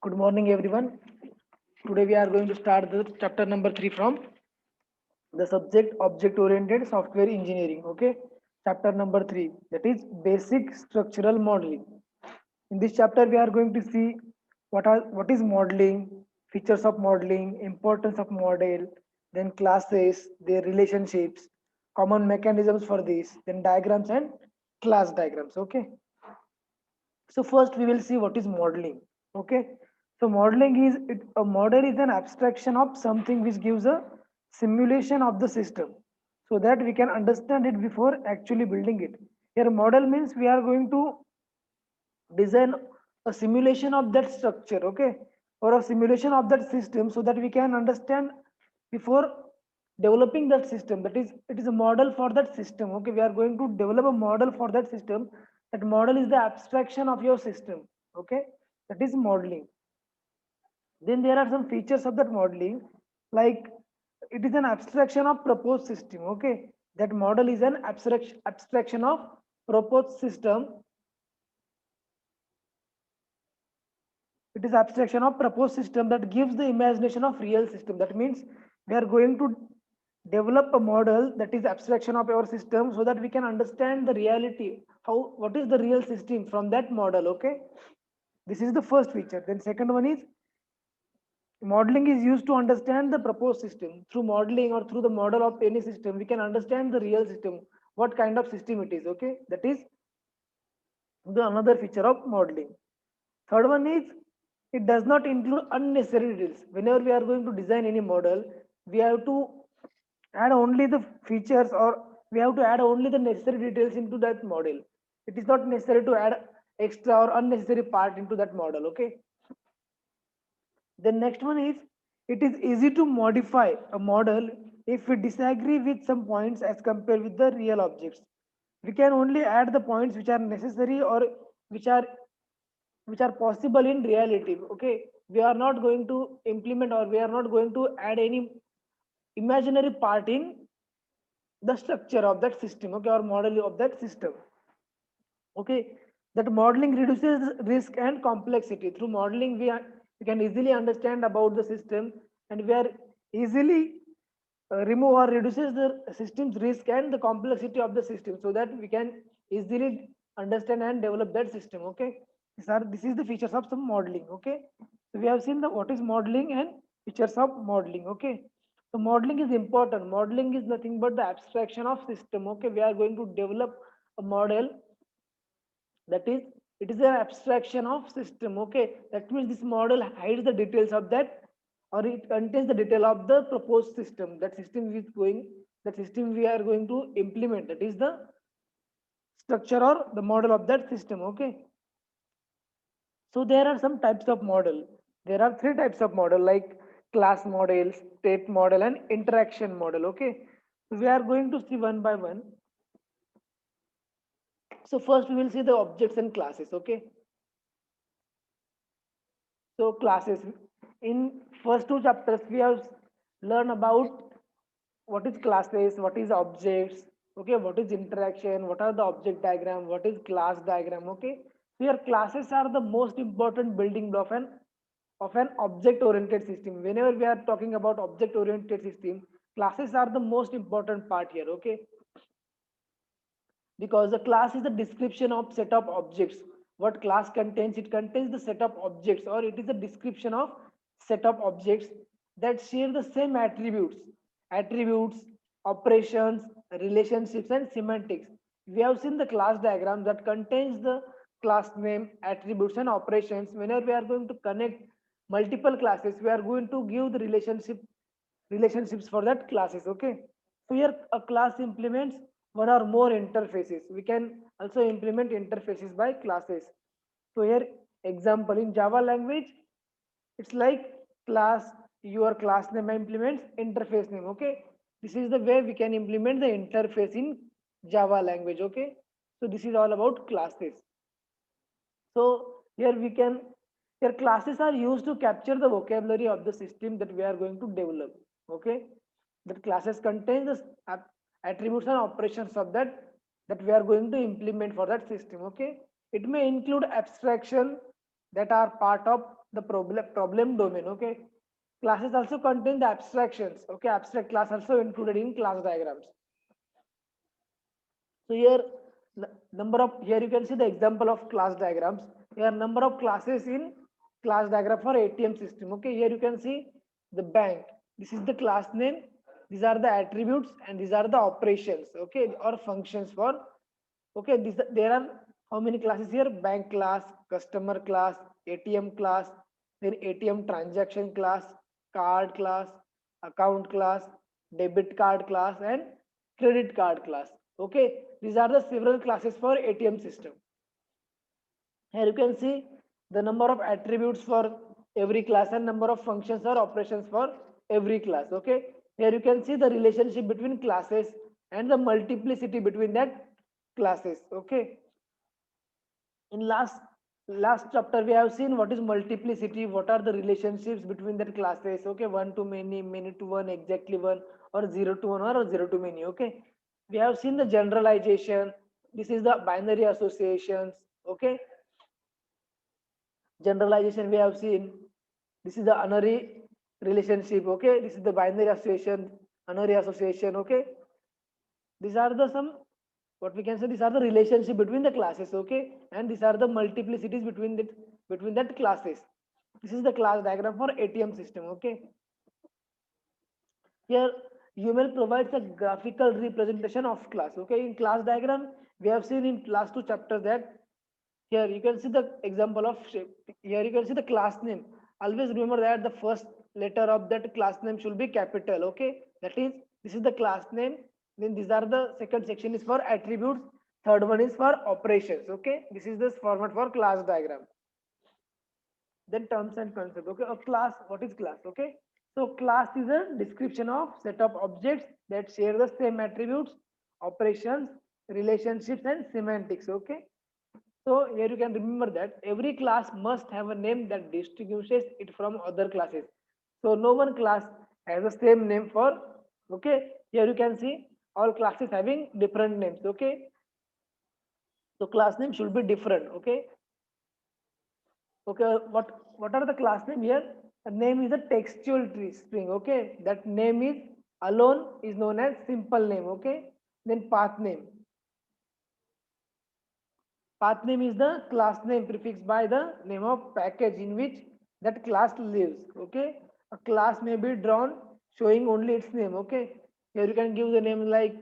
Good morning, everyone. Today we are going to start the chapter number 3 from the subject object oriented software engineering. Okay, chapter number 3, that is basic structural modeling. In this chapter, we are going to see what is modeling, features of modeling, importance of model, then classes, their relationships, common mechanisms for this, then diagrams and class diagrams. Okay, so first we will see what is modeling. Okay, so modeling is a model is an abstraction of something which gives a simulation of the system so that we can understand it before actually building it. Here model means we are going to design a simulation of that structure, okay, or a simulation of that system so that we can understand before developing that system. That is, it is a model for that system. Okay, we are going to develop a model for that system. That model is the abstraction of your system. Okay, that is modeling. Then there are some features of that modeling, like it is an abstraction of proposed system. Okay, that model is an abstraction of proposed system. It is abstraction of proposed system that gives the imagination of real system. That means we are going to develop a model that is abstraction of our system so that we can understand the reality, how what is the real system from that model. Okay, this is the first feature. Then second one is modeling is used to understand the proposed system. Through modeling or through the model of any system we can understand the real system, what kind of system it is. Okay, that is the another feature of modeling. Third one is it does not include unnecessary details. Whenever we are going to design any model, we have to add only the features, or we have to add only the necessary details into that model. It is not necessary to add extra or unnecessary part into that model. Okay. The next one is it is easy to modify a model if we disagree with some points as compared with the real objects. We can only add the points which are necessary or which are which are possible in reality. Okay, we are not going to implement or we are not going to add any imaginary part in the structure of that system. Okay, or model of that system. Okay, that modeling reduces risk and complexity. Through modeling we can easily understand about the system, and we are easily remove or reduces the system's risk and the complexity of the system so that we can easily understand and develop that system. Okay, this is the features of some modeling. Okay, so we have seen the what is modeling and features of modeling. Okay, so modeling is important. Modeling is nothing but the abstraction of system. Okay, we are going to develop a model, that is, it is an abstraction of system. Okay, that means this model hides the details of that, or it contains the detail of the proposed system. That system is going, that system we are going to implement, that is the structure or the model of that system. Okay, so there are some types of model. There are three types of model, like class model, state model and interaction model. Okay, so we are going to see one by one. So first we will see the objects and classes. Okay, so classes, in first two chapters we have learned about what is classes, what is objects, okay, what is interaction, what are the object diagram, what is class diagram. Okay, so here classes are the most important building block of an object oriented system. Whenever we are talking about object oriented system, classes are the most important part here. Okay, because the class is the description of set of objects. What class contains, it contains the set of objects, or it is a description of set of objects that share the same attributes, operations, relationships and semantics. We have seen the class diagram that contains the class name, attributes and operations. Whenever we are going to connect multiple classes, we are going to give the relationships for that classes. Okay, so here a class implements one or more interfaces. We can also implement interfaces by classes. So here example, in Java language it's like class, your class name implements interface name. Okay, this is the way we can implement the interface in Java language. Okay, so this is all about classes. So here we can, here classes are used to capture the vocabulary of the system that we are going to develop. Okay, that classes contain the attributes and operations of that we are going to implement for that system. Okay, it may include abstraction that are part of the problem domain. Okay, classes also contain the abstractions. Okay, abstract class also included in class diagrams. So here number of, here you can see the example of class diagrams. Here number of classes in class diagram for ATM system. Okay, here you can see the bank. This is the class name. These are the attributes and these are the operations. Okay, or functions for. Okay, this, there are how many classes here? Bank class, customer class, ATM class, then ATM transaction class, card class, account class, debit card class, and credit card class. Okay, these are the several classes for ATM system. Here you can see the number of attributes for every class and number of functions or operations for every class. Okay, here you can see the relationship between classes and the multiplicity between that classes. Okay, in last chapter we have seen what is multiplicity, what are the relationships between that classes. Okay, one to many, many to one, exactly one, or zero to one, or zero to many. Okay, we have seen the generalization. This is the binary associations. Okay, generalization we have seen. This is the unary relationship. Okay, this is the binary association, unary association. Okay, these are the some, what we can say, these are the relationship between the classes. Okay, and these are the multiplicities between that classes. This is the class diagram for ATM system. Okay, here UML provides a graphical representation of class. Okay, in class diagram we have seen in last two chapters that here you can see the example of shape. Here you can see the class name. Always remember that the first letter of that class name should be capital. Okay, that is, this is the class name. Then these are the second section is for attributes. Third one is for operations. Okay, this is the format for class diagram. Then terms and concept. Okay, a class, what is class? Okay, so class is a description of set of objects that share the same attributes, operations, relationships, and semantics. Okay, so here you can remember that every class must have a name that distinguishes it from other classes. So no one class has the same name for. Okay, here you can see all classes having different names. Okay, so class name should be different. Okay, okay, what are the class name here? The name is a textual tree string. Okay, that name is alone is known as simple name. Okay, then path name. Path name is the class name prefixed by the name of package in which that class lives. Okay, a class may be drawn showing only its name. Okay, here you can give the name like,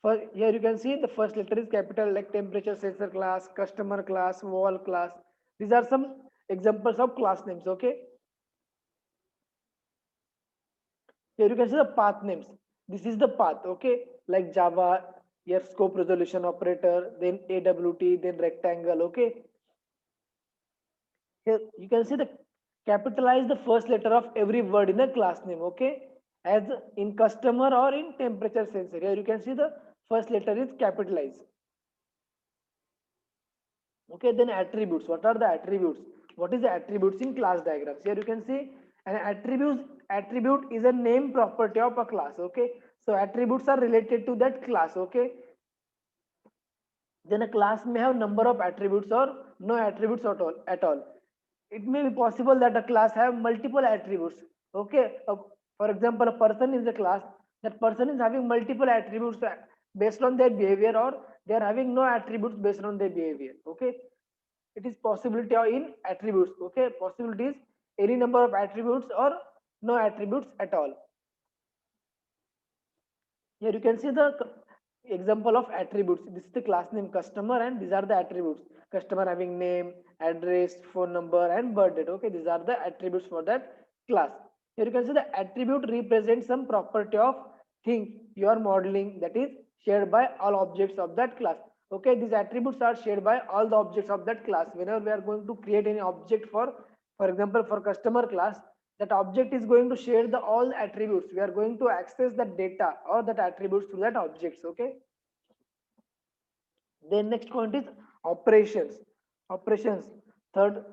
for here you can see the first letter is capital, like temperature sensor class, customer class, wall class. These are some examples of class names. Okay, here you can see the path names. This is the path. Okay, like Java, your scope resolution operator, then AWT, then rectangle. Okay, here you can see the capitalize the first letter of every word in the class name. Okay, as in customer or in temperature sensor, here you can see the first letter is capitalized. Okay, then attributes. What are the attributes? What is the attributes in class diagrams? Here you can see an attribute is a name property of a class. Okay, so attributes are related to that class. Okay, then a class may have number of attributes or no attributes at all. It may be possible that a class have multiple attributes. Okay, for example, a person is a class. That person is having multiple attributes based on their behavior, or they are having no attributes based on their behavior. Okay, it is possibility in attributes. Okay, possibilities any number of attributes or no attributes at all. Here you can see the example of attributes. This is the class name customer, and these are the attributes. Customer having name, address, phone number, and birth date. Okay, these are the attributes for that class. Here you can see the attribute represents some property of thing you are modeling, that is shared by all objects of that class. Okay, these attributes are shared by all the objects of that class. Whenever we are going to create any object for example, for customer class, that object is going to share the all attributes. We are going to access that data or that attributes through that objects. Okay, then next point is operations. Third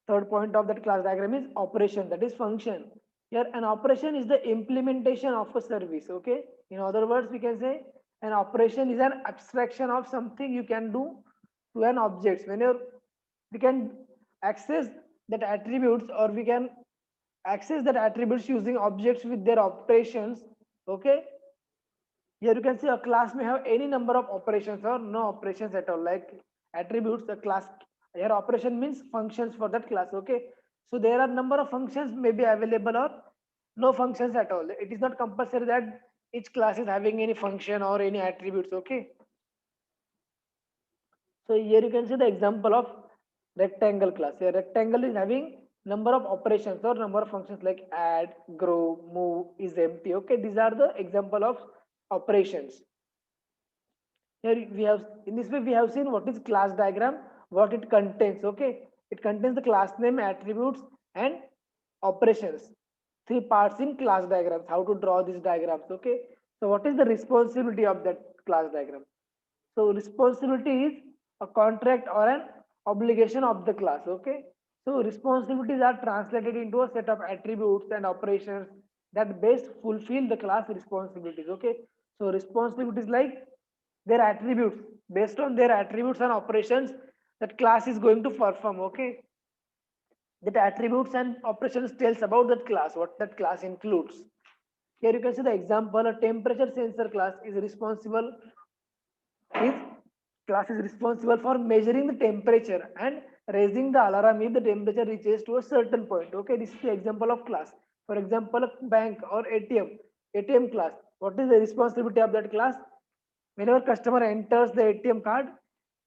point of that class diagram is operation, that is function. Here an operation is the implementation of a service. Okay, in other words we can say an operation is an abstraction of something you can do to an object. Whenever we can access that attributes, or we can access that attributes using objects with their operations. Okay, here you can see a class may have any number of operations or no operations at all, like attributes. The class here operation means functions for that class. Okay, so there are number of functions may be available or no functions at all. It is not compulsory that each class is having any function or any attributes. Okay, so here you can see the example of rectangle class. A rectangle is having number of operations or number of functions like add, grow, move, is empty. Okay, these are the example of operations. Here we have, in this way we have seen what is class diagram, what it contains. Okay, it contains the class name, attributes, and operations. Three parts in class diagrams. How to draw these diagrams? Okay, so what is the responsibility of that class diagram? So responsibility is a contract or an obligation of the class. Okay, so responsibilities are translated into a set of attributes and operations that best fulfill the class responsibilities. Okay, so responsibilities like their attributes, based on their attributes and operations that class is going to perform. Okay, that attributes and operations tells about that class, what that class includes. Here you can see the example: a temperature sensor class is responsible is class is responsible for measuring the temperature and raising the alarm if the temperature reaches to a certain point. Okay, this is the example of class. For example, a bank or ATM class, what is the responsibility of that class? Whenever customer enters the ATM card,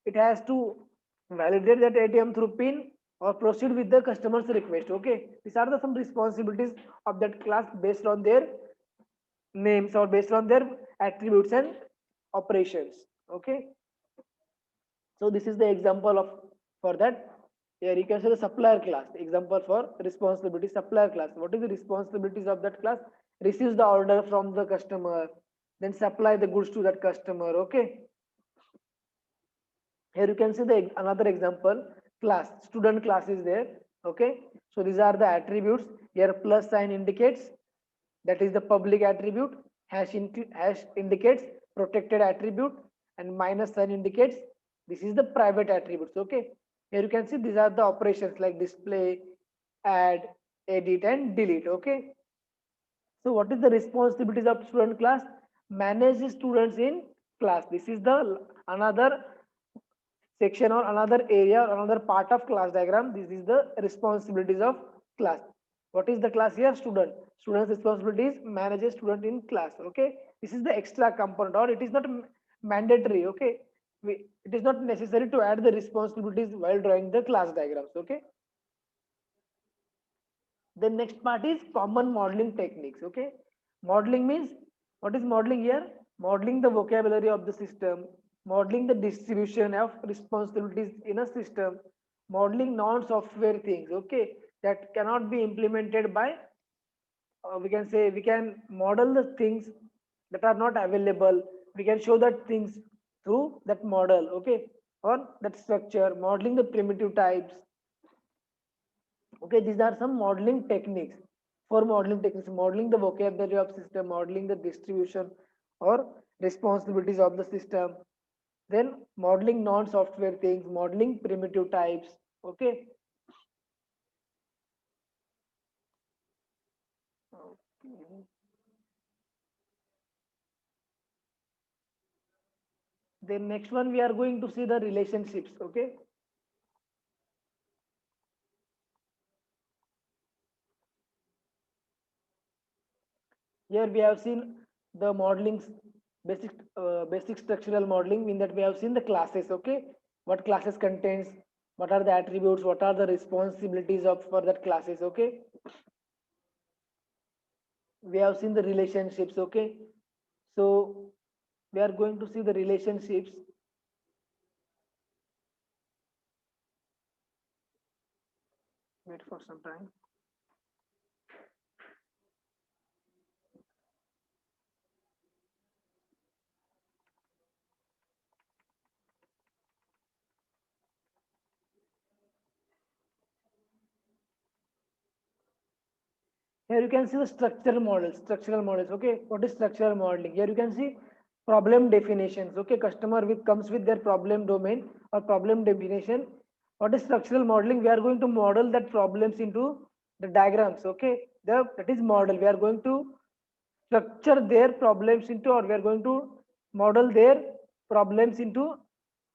it has to validate that ATM through pin or proceed with the customer's request. Okay, these are the some responsibilities of that class based on their names or based on their attributes and operations. Okay, so this is the example of for that. Here you can see the supplier class, example for responsibility. Supplier class, what is the responsibilities of that class? Receives the order from the customer, then supply the goods to that customer. Okay, here you can see the another example class. Student class is there. Okay, so these are the attributes. Here plus sign indicates that is the public attribute, hash indicates protected attribute, and minus sign indicates this is the private attributes. Okay, here you can see these are the operations like display, add, edit, and delete. Okay, so what is the responsibilities of student class? Manage the students in class. This is the another section or another area or another part of class diagram. This is the responsibilities of class. What is the class here? Student. Student's responsibilities manage a student in class. Okay, this is the extra component, or it is not mandatory. Okay, it is not necessary to add the responsibilities while drawing the class diagrams. Okay, the next part is common modeling techniques. Okay, modeling means, what is modeling here? Modeling the vocabulary of the system, modeling the distribution of responsibilities in a system, modeling non-software things. Okay, that cannot be implemented by, we can say, we can model the things that are not available. We can show that things through that model. Okay, or that structure, modeling the primitive types. Okay, these are some modeling techniques. For modeling techniques, modeling the vocabulary of system, modeling the distribution or responsibilities of the system, then modeling non-software things, modeling primitive types. Okay, okay. Then next one we are going to see the relationships. Okay, here we have seen the modeling basic structural modeling, in that we have seen the classes. Okay, what classes contains, what are the attributes, what are the responsibilities of for that classes. Okay, we have seen the relationships. Okay, so we are going to see the relationships. Wait for some time. Here you can see the structural models. Structural models. Okay, what is structural modeling? Here you can see problem definitions. Okay, customer with comes with their problem domain or problem definition. What is structural modeling? We are going to model that problems into the diagrams. Okay, that is model. We are going to structure their problems into, or we are going to model their problems into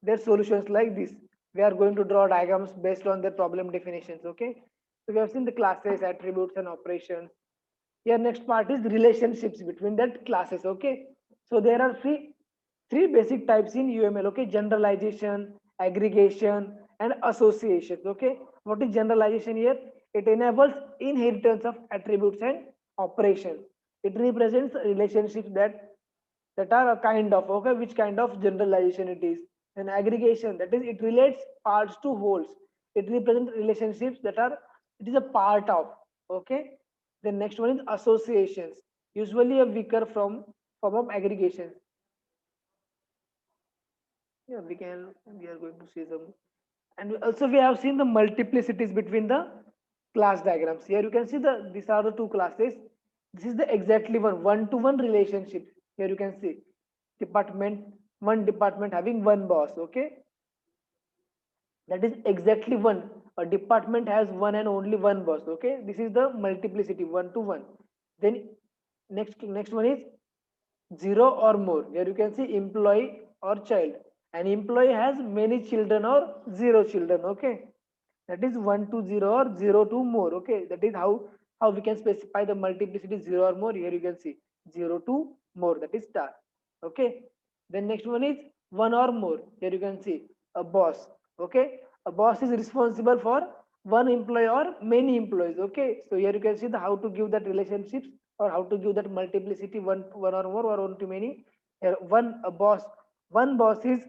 their solutions like this. We are going to draw diagrams based on their problem definitions. Okay, so we have seen the classes, attributes and operations. Here next part is relationships between that classes. Okay, so there are three basic types in UML. Okay, generalization, aggregation and associations. Okay, what is generalization? Here it enables inheritance of attributes and operations. It represents relationships that are a kind of, okay, which kind of generalization it is. And aggregation, that is it relates parts to wholes. It represents relationships that are, it is a part of. Okay, the next one is associations, usually a weaker form of aggregation. Yeah, we are going to see some. And also we have seen the multiplicities between the class diagrams. Here you can see these are the two classes. This is the exactly one to one relationship. Here you can see department, one department having one boss. Okay, that is exactly one. A department has one and only one boss. Okay, this is the multiplicity, one to one. Then next one is zero or more. Here you can see employee or child. An employee has many children or zero children. Okay, that is 1 to 0 or 0 to more. Okay, that is how we can specify the multiplicity, 0 or more. Here you can see 0 to more, that is star. Okay, then next one is one or more. Here you can see a boss. Okay, a boss is responsible for one employee or many employees. Okay, so here you can see the how to give that relationships, or how to give that multiplicity, one or more or one to many. Here one boss is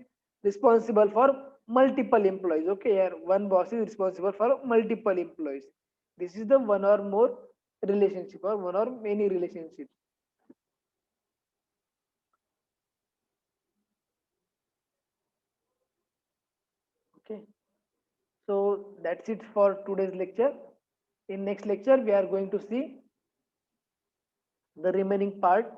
responsible for multiple employees. Okay, here one boss is responsible for multiple employees. This is the one or more relationship, or one or many relationships. Okay, so that's it for today's lecture. In next lecture we are going to see the remaining part